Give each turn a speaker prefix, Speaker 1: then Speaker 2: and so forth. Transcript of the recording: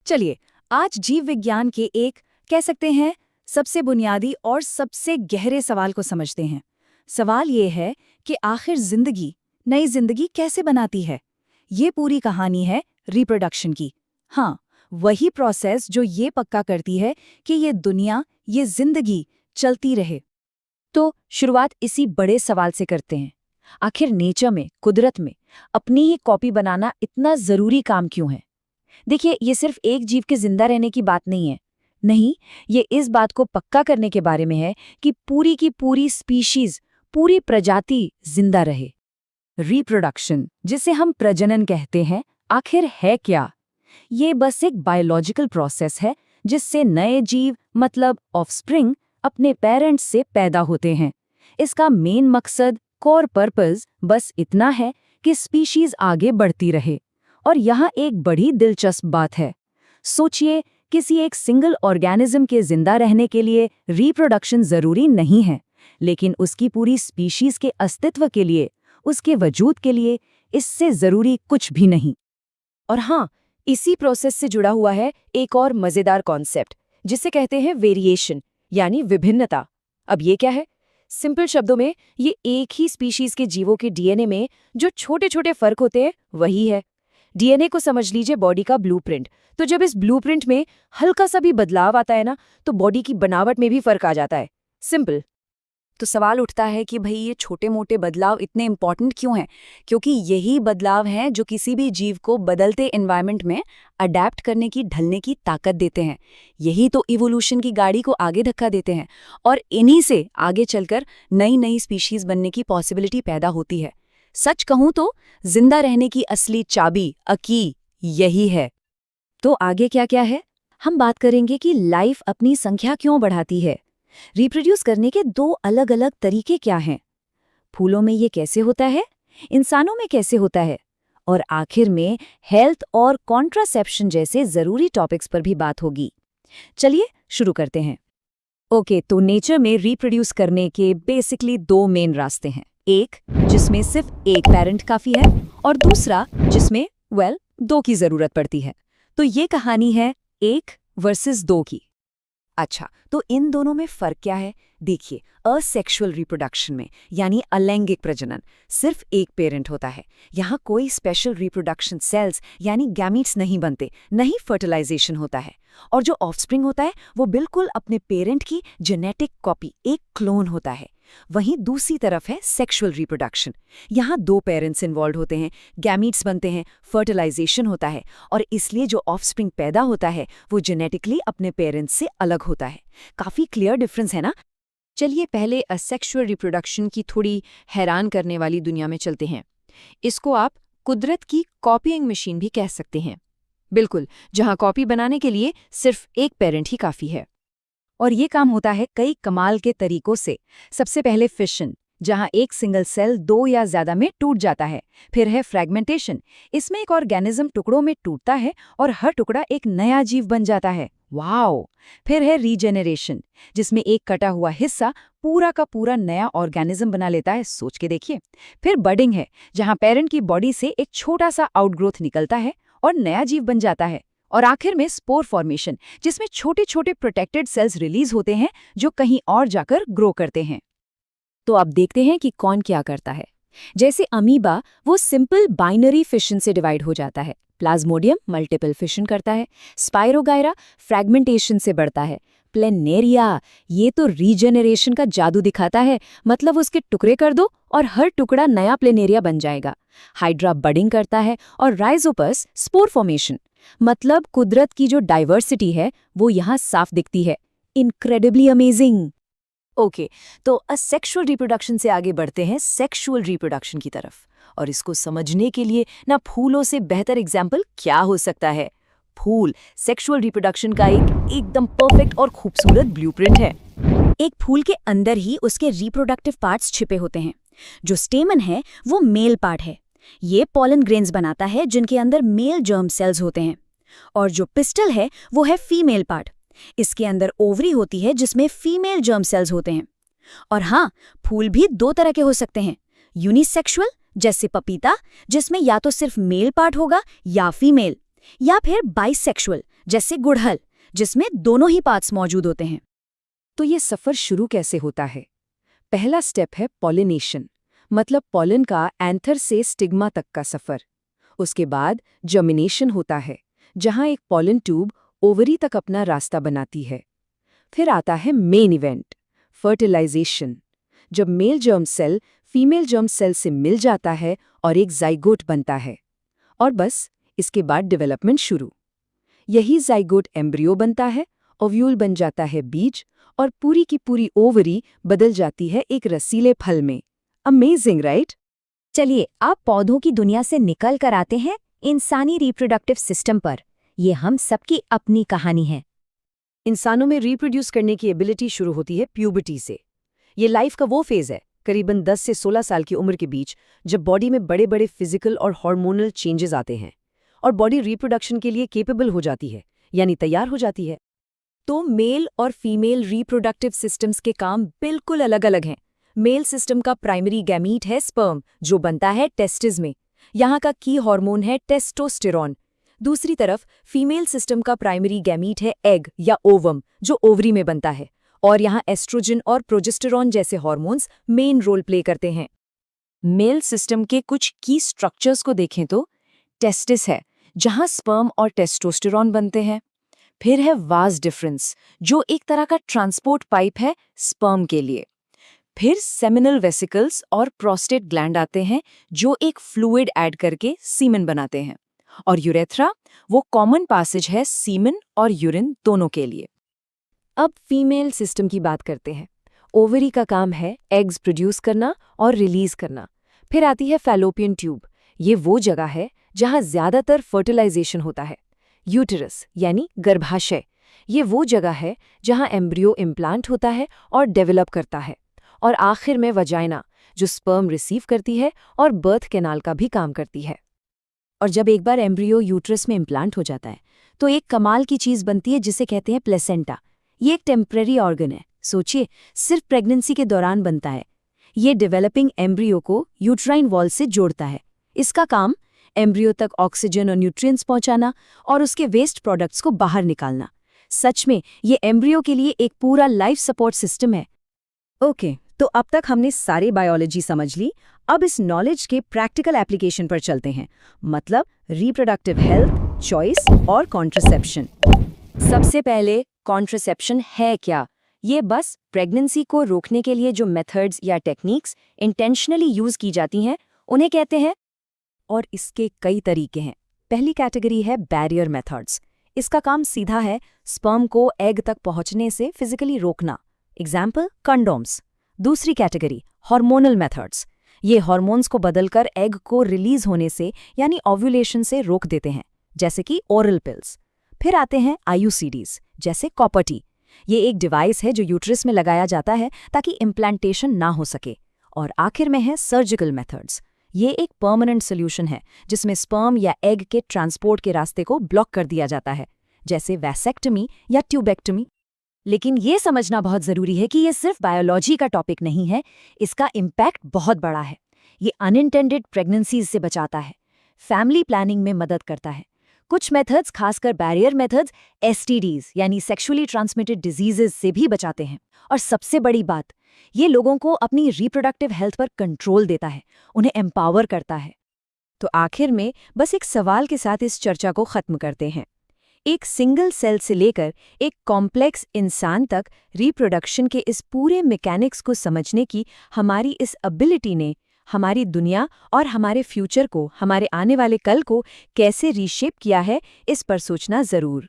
Speaker 1: चलिए, आज जीव विज्ञान के एक कह सकते हैं सबसे बुनियादी और सबसे गहरे सवाल को समझते हैं। सवाल ये है कि आखिर नई जिंदगी कैसे बनाती है। ये पूरी कहानी है रिप्रोडक्शन की। हाँ, वही प्रोसेस जो ये पक्का करती है कि ये दुनिया, ये जिंदगी चलती रहे। तो शुरुआत इसी बड़े सवाल से करते हैं। आखिर नेचर में, कुदरत में अपनी ही कॉपी बनाना इतना जरूरी काम क्यों है? देखिए, ये सिर्फ एक जीव के जिंदा रहने की बात नहीं है। नहीं, ये इस बात को पक्का करने के बारे में है कि पूरी की पूरी स्पीशीज, पूरी प्रजाति जिंदा रहे। रिप्रोडक्शन, जिसे हम प्रजनन कहते हैं, आखिर है क्या? ये बस एक बायोलॉजिकल प्रोसेस है जिससे नए जीव मतलब ऑफस्प्रिंग अपने पेरेंट्स से पैदा होते हैं। इसका मेन मकसद, कोर पर्पस बस इतना है कि स्पीशीज आगे बढ़ती रहे। और यहाँ एक बड़ी दिलचस्प बात है। सोचिए, किसी एक सिंगल ऑर्गेनिज्म के जिंदा रहने के लिए रिप्रोडक्शन जरूरी नहीं है, लेकिन उसकी पूरी स्पीशीज के अस्तित्व के लिए, उसके वजूद के लिए इससे जरूरी कुछ भी नहीं। और हाँ, इसी प्रोसेस से जुड़ा हुआ है एक और मजेदार कॉन्सेप्ट जिसे कहते हैं वेरिएशन, यानी विभिन्नता। अब ये क्या है? सिंपल शब्दों में, ये एक ही स्पीशीज के जीवों के डीएनए में जो छोटे छोटे फर्क होते हैं वही है। डीएनए को समझ लीजिए बॉडी का ब्लूप्रिंट। तो जब इस ब्लूप्रिंट में हल्का सा भी बदलाव आता है ना, तो बॉडी की बनावट में भी फर्क आ जाता है। सिंपल। तो सवाल उठता है कि भाई, ये छोटे मोटे बदलाव इतने इंपॉर्टेंट क्यों हैं? क्योंकि यही बदलाव हैं जो किसी भी जीव को बदलते एनवायरनमेंट में अडैप्ट करने की, ढलने की ताकत देते हैं। यही तो इवोल्यूशन की गाड़ी को आगे धक्का देते हैं, और इन्हीं से आगे चलकर नई नई स्पीशीज बनने की पॉसिबिलिटी पैदा होती है। सच कहूं तो जिंदा रहने की असली चाबी, की यही है। तो आगे क्या क्या है? हम बात करेंगे कि लाइफ अपनी संख्या क्यों बढ़ाती है, रिप्रोड्यूस करने के दो अलग अलग तरीके क्या हैं, फूलों में ये कैसे होता है, इंसानों में कैसे होता है, और आखिर में हेल्थ और कॉन्ट्रासेप्शन जैसे जरूरी टॉपिक्स पर भी बात होगी। चलिए शुरू करते हैं। ओके, तो नेचर में रिप्रोड्यूस करने के बेसिकली दो मेन रास्ते हैं। एक जिसमें सिर्फ एक पेरेंट काफी है, और दूसरा जिसमें दो की जरूरत पड़ती है। तो ये कहानी है 1 वर्सेस 2 की। अच्छा, तो इन दोनों में फर्क क्या है? देखिए, असेक्सुअल रिप्रोडक्शन में, यानी अलैंगिक प्रजनन, सिर्फ एक पेरेंट होता है। यहाँ कोई स्पेशल रिप्रोडक्शन सेल्स यानी गैमीट्स नहीं बनते, नहीं फर्टिलाइजेशन होता है। और जो ऑफस्प्रिंग होता है वो बिल्कुल अपने पेरेंट की जेनेटिक कॉपी, एक क्लोन होता है। वहीं दूसरी तरफ है सेक्सुअल रिप्रोडक्शन। यहाँ 2 पेरेंट्स इन्वॉल्व होते हैं, गैमीट्स बनते हैं, फर्टिलाइजेशन होता है, और इसलिए जो ऑफस्प्रिंग पैदा होता है वो जेनेटिकली अपने पेरेंट्स से अलग होता है। काफी क्लियर डिफरेंस है ना? चलिए पहले असेक्सुअल रिप्रोडक्शन की थोड़ी हैरान करने वाली दुनिया में चलते हैं। इसको आप कुदरत की कॉपीइंग मशीन भी कह सकते हैं। बिल्कुल, जहां कॉपी बनाने के लिए सिर्फ एक पेरेंट ही काफी है। और ये काम होता है कई कमाल के तरीकों से। सबसे पहले फिशन, जहां एक सिंगल सेल 2 या ज्यादा में टूट जाता है। फिर है फ्रैगमेंटेशन, इसमें एक ऑर्गेनिज्म टुकड़ों में टूटता है और हर टुकड़ा एक नया जीव बन जाता है। वाओ! फिर है रीजेनरेशन, जिसमें एक कटा हुआ हिस्सा पूरा का पूरा नया ऑर्गेनिज्म बना लेता है। सोच के देखिए। फिर बडिंग है, जहां पेरेंट की बॉडी से एक छोटा सा आउटग्रोथ निकलता है और नया जीव बन जाता है। और आखिर में स्पोर फॉर्मेशन, जिसमें छोटे छोटे प्रोटेक्टेड सेल्स रिलीज होते हैं जो कहीं और जाकर ग्रो करते हैं। तो अब देखते हैं कि कौन क्या करता है। जैसे अमीबा, वो सिंपल बाइनरी फिशन से डिवाइड हो जाता है। प्लाज्मोडियम मल्टीपल फिशन करता है। स्पाइरोगायरा फ्रैगमेंटेशन से बढ़ता है। प्लेनेरिया, ये तो रीजेनरेशन का जादू दिखाता है, मतलब उसके टुकड़े कर दो और हर टुकड़ा नया प्लेनेरिया बन जाएगा। हाइड्रा बडिंग करता है, और राइजोपस स्पोर फॉर्मेशन। मतलब कुदरत की जो डाइवर्सिटी है वो यहाँ साफ दिखती है। Incredibly amazing. ओके, तो असेक्सुअल रिप्रोडक्शन से आगे बढ़ते हैं सेक्सुअल रिप्रोडक्शन की तरफ। और इसको समझने के लिए ना फूलों से बेहतर एग्जाम्पल क्या हो सकता है। फूल सेक्सुअल रिप्रोडक्शन का एकदम परफेक्ट और खूबसूरत ब्लूप्रिंट है। एक फूल के अंदर ही उसके रिप्रोडक्टिव पार्ट्स छिपे होते हैं। जो स्टेमन है वो मेल पार्ट है। ये पॉलन ग्रेन्स बनाता है जिनके अंदर मेल जर्म सेल्स होते हैं। और जो पिस्टल है वो है फीमेल पार्ट। इसके अंदर ओवरी होती है जिसमें फीमेल जर्म सेल्स होते हैं। और हाँ, फूल भी 2 तरह के हो सकते हैं। यूनिसेक्सुअल, जैसे पपीता, जिसमें या तो सिर्फ मेल पार्ट होगा या फीमेल, या फिर बाइसेक्सुअल, जैसे गुड़हल, जिसमें दोनों ही पार्ट्स मौजूद होते हैं। तो ये सफ़र शुरू कैसे होता है? पहला स्टेप है पॉलिनेशन, मतलब पॉलन का एंथर से स्टिग्मा तक का सफ़र। उसके बाद जर्मिनेशन होता है, जहाँ एक पॉलन ट्यूब ओवरी तक अपना रास्ता बनाती है। फिर आता है मेन इवेंट, फर्टिलाइजेशन, जब male germ cell female germ cell से मिल जाता है और एक जाइगोट बनता है। और बस इसके बाद डेवलपमेंट शुरू। यही जाइगोट एम्ब्रियो बनता है, ओव्यूल बन जाता है बीज, और पूरी की पूरी ओवरी बदल जाती है एक रसीले फल में। Amazing, right?
Speaker 2: चलिए आप पौधों की दुनिया से निकल कर आते हैं इंसानी रिप्रोडक्टिव सिस्टम पर। ये हम सबकी अपनी कहानी है।
Speaker 1: इंसानों में रिप्रोड्यूस करने की एबिलिटी शुरू होती है प्यूबर्टी से। ये लाइफ का वो फेज है, करीबन 10 से 16 साल की उम्र के बीच, जब बॉडी में बड़े बड़े फिजिकल और हार्मोनल चेंजेस आते हैं और बॉडी रिप्रोडक्शन के लिए केपेबल हो जाती है, यानी तैयार हो जाती है। तो मेल और फीमेल रिप्रोडक्टिव सिस्टम्स के काम बिल्कुल अलग अलग हैं। मेल सिस्टम का प्राइमरी गैमीट है स्पर्म, जो बनता है टेस्टिस में। यहाँ का की हार्मोन है टेस्टोस्टेरॉन। दूसरी तरफ फीमेल सिस्टम का प्राइमरी गैमीट है एग या ओवम, जो ओवरी में बनता है। और यहाँ एस्ट्रोजन और प्रोजेस्टेरॉन जैसे हार्मोन्स मेन रोल प्ले करते हैं। मेल सिस्टम के कुछ की स्ट्रक्चर्स को देखें तो टेस्टिस है, जहाँ स्पर्म और टेस्टोस्टेरॉन बनते हैं। फिर है वाज डिफरेंस, जो एक तरह का ट्रांसपोर्ट पाइप है स्पर्म के लिए। फिर सेमिनल वेसिकल्स और प्रोस्टेट ग्लैंड आते हैं, जो एक फ्लूइड ऐड करके सीमेन बनाते हैं। और यूरेथ्रा, वो कॉमन पैसेज है सीमेन और यूरिन दोनों के लिए। अब फीमेल सिस्टम की बात करते हैं। ओवरी का काम है एग्स प्रोड्यूस करना और रिलीज करना। फिर आती है फैलोपियन ट्यूब। ये वो जगह है जहाँ ज़्यादातर फर्टिलाइजेशन होता है। यूटेरस यानी गर्भाशय, ये वो जगह है जहाँ एम्ब्रियो इम्प्लांट होता है और डेवलप करता है। और आखिर में वजाइना, जो स्पर्म रिसीव करती है और बर्थ कैनाल का भी काम करती है। और जब एक बार एम्ब्रियो यूट्रस में इम्प्लांट हो जाता है, तो एक कमाल की चीज़ बनती है जिसे कहते हैं प्लेसेंटा। ये एक टेम्परेरी ऑर्गन है, सोचिए, सिर्फ प्रेगनेंसी के दौरान बनता है। ये डेवलपिंग एम्ब्रियो को यूट्राइन वॉल से जोड़ता है। इसका काम एम्ब्रियो तक ऑक्सीजन और न्यूट्रिएंट्स पहुंचाना और उसके वेस्ट प्रोडक्ट्स को बाहर निकालना। सच में ये एम्ब्रियो के लिए एक पूरा लाइफ सपोर्ट सिस्टम है। ओके, तो अब तक हमने सारी बायोलॉजी समझ ली। अब इस नॉलेज के प्रैक्टिकल एप्लीकेशन पर चलते हैं, मतलब रिप्रोडक्टिव हेल्थ, चॉइस और कॉन्ट्रासेप्शन। सबसे पहले कॉन्ट्रासेप्शन है क्या? ये बस प्रेगनेंसी को रोकने के लिए जो मेथड्स या टेक्निक्स इंटेंशनली यूज की जाती हैं, उन्हें कहते हैं। और इसके कई तरीके हैं। पहली कैटेगरी है बैरियर मेथड्स। इसका काम सीधा है स्पर्म को एग तक पहुंचने से फिजिकली रोकना, एग्जाम्पल कंडोम्स। दूसरी कैटेगरी हार्मोनल मेथड्स। ये हार्मोन्स को बदलकर एग को रिलीज होने से यानी ओव्यूलेशन से रोक देते हैं, जैसे कि ओरल पिल्स। फिर आते हैं आईयूसीडीज, जैसे कॉपर टी। ये एक डिवाइस है जो यूट्रस में लगाया जाता है ताकि इम्प्लांटेशन ना हो सके। और आखिर में है सर्जिकल मेथड्स। ये एक परमानेंट सोल्यूशन है जिसमें स्पर्म या एग के ट्रांसपोर्ट के रास्ते को ब्लॉक कर दिया जाता है, जैसे वैसेक्टमी या ट्यूबेक्टमी। लेकिन ये समझना बहुत ज़रूरी है कि ये सिर्फ बायोलॉजी का टॉपिक नहीं है, इसका इम्पैक्ट बहुत बड़ा है। ये अनइंटेंडेड प्रेगनेंसीज से बचाता है, फैमिली प्लानिंग में मदद करता है। कुछ मेथड्स, खासकर बैरियर मेथड्स, एसटीडीज यानी सेक्सुअली ट्रांसमिटेड डिजीजेज से भी बचाते हैं। और सबसे बड़ी बात, ये लोगों को अपनी रिप्रोडक्टिव हेल्थ पर कंट्रोल देता है, उन्हें एम्पावर करता है। तो आखिर में बस एक सवाल के साथ इस चर्चा को खत्म करते हैं। एक सिंगल सेल से लेकर एक कॉम्प्लेक्स इंसान तक रिप्रोडक्शन के इस पूरे मैकेनिक्स को समझने की हमारी इस एबिलिटी ने हमारी दुनिया और हमारे फ्यूचर को, हमारे आने वाले कल को कैसे रीशेप किया है, इस पर सोचना ज़रूर।